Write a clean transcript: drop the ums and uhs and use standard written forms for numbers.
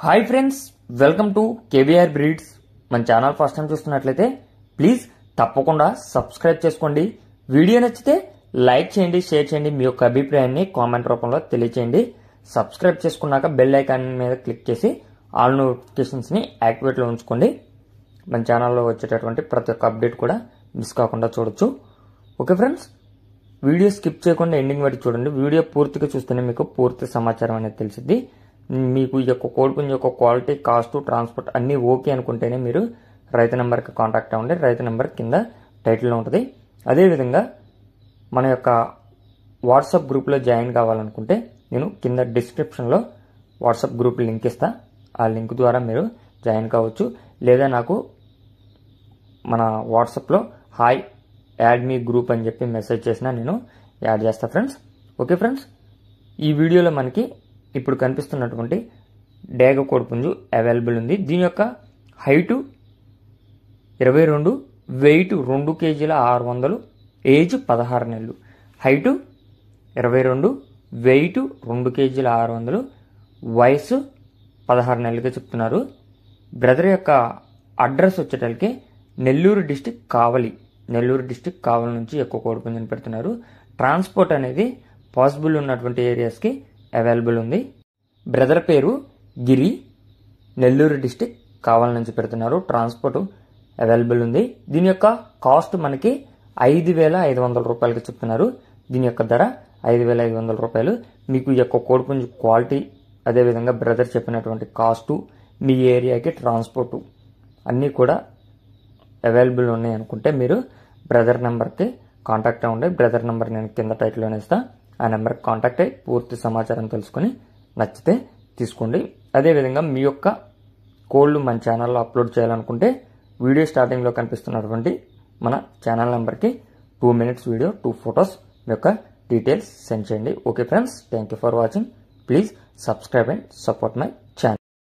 Hi friends, welcome to KVR breeds. మన channel first time చూస్తున్నట్లయితే please తప్పకుండా సబ్స్క్రైబ్ చేసుకోండి. వీడియో నచ్చితే లైక్ చేయండి, షేర్ చేయండి, మీ యొక్క అభిప్రాయాన్ని కామెంట్ రూపంలో తెలియచేయండి. సబ్స్క్రైబ్ చేసుకున్నాక బెల్ ఐకాన్ మీద క్లిక్ చేసి ఆల్ నోటిఫికేషన్స్ని యాక్టివేట్లో ఉంచుకోండి. మన ఛానల్లో వచ్చేటటువంటి ప్రతి ఒక్క అప్డేట్ కూడా మిస్ కాకుండా చూడొచ్చు. ఓకే ఫ్రెండ్స్, వీడియో స్కిప్ చేయకుండా ఎండింగ్ వరకు చూడండి. వీడియో పూర్తిగా చూస్తేనే మీకు పూర్తి సమాచారం అనేది తెలిసిద్ది. మీకు ఈ యొక్క కోడిపుంజు యొక్క క్వాలిటీ, కాస్ట్, ట్రాన్స్పోర్ట్ అన్నీ ఓకే అనుకుంటేనే మీరు రైతు నెంబర్కి కాంటాక్ట్ అవ్వండి. రైతు నెంబర్ కింద టైటిల్లో ఉంటుంది. అదేవిధంగా మన యొక్క వాట్సాప్ గ్రూప్లో జాయిన్ కావాలనుకుంటే నేను కింద డిస్క్రిప్షన్లో వాట్సాప్ గ్రూప్ లింక్ ఇస్తా. ఆ లింక్ ద్వారా మీరు జాయిన్ కావచ్చు. లేదా నాకు మన వాట్సాప్లో హాయ్ యాడ్ మీ గ్రూప్ అని చెప్పి మెసేజ్ చేసినా నేను యాడ్ చేస్తా ఫ్రెండ్స్. ఓకే ఫ్రెండ్స్, ఈ వీడియోలో మనకి ఇప్పుడు కనిపిస్తున్నటువంటి డేగ కోడిపుంజు అవైలబుల్ ఉంది. దీని యొక్క హైటు 22, వెయిట్ 2 కేజీల 600, ఏజ్ 16 నెలలు. హైటు 22, వెయిట్ 2 కేజీల 600, వయసు 16 నెలలుగా చెప్తున్నారు. బ్రదర్ యొక్క అడ్రస్ వచ్చేటప్పటికి నెల్లూరు డిస్టిక్ కావలి నుంచి ఎక్కువ కోడిపుంజుని పెడుతున్నారు. ట్రాన్స్పోర్ట్ అనేది పాసిబుల్ ఉన్నటువంటి ఏరియాస్కి అవైలబుల్ ఉంది. బ్రదర్ పేరు గిరి, నెల్లూరు డిస్టిక్ కావలి నుంచి పెడుతున్నారు. ట్రాన్స్పోర్ట్ అవైలబుల్ ఉంది. దీని యొక్క కాస్ట్ మనకి 5,500 రూపాయలకి చెప్తున్నారు. దీని యొక్క ధర 5,500 రూపాయలు. మీకు ఈ యొక్క కోడిపుంజు క్వాలిటీ, అదేవిధంగా బ్రదర్ చెప్పినటువంటి కాస్టు, మీ ఏరియాకి ట్రాన్స్పోర్టు అన్నీ కూడా అవైలబుల్ ఉన్నాయి అనుకుంటే మీరు బ్రదర్ నెంబర్కి కాంటాక్ట్ అవ్వండి. బ్రదర్ నెంబర్ నేను కింద టైటిల్లోనే ఇస్తాను. ఆ నెంబర్కి కాంటాక్ట్ అయ్యి పూర్తి సమాచారం తెలుసుకొని నచ్చితే తీసుకోండి. అదేవిధంగా మీ యొక్క కోళ్ళు మన ఛానల్లో అప్లోడ్ చేయాలనుకుంటే వీడియో స్టార్టింగ్లో కనిపిస్తున్నటువంటి మన ఛానల్ నెంబర్కి 2 minutes వీడియో, 2 photos మీ యొక్క డీటెయిల్స్ సెండ్ చేయండి. Okay friends, thank you for watching. Please subscribe and support my channel.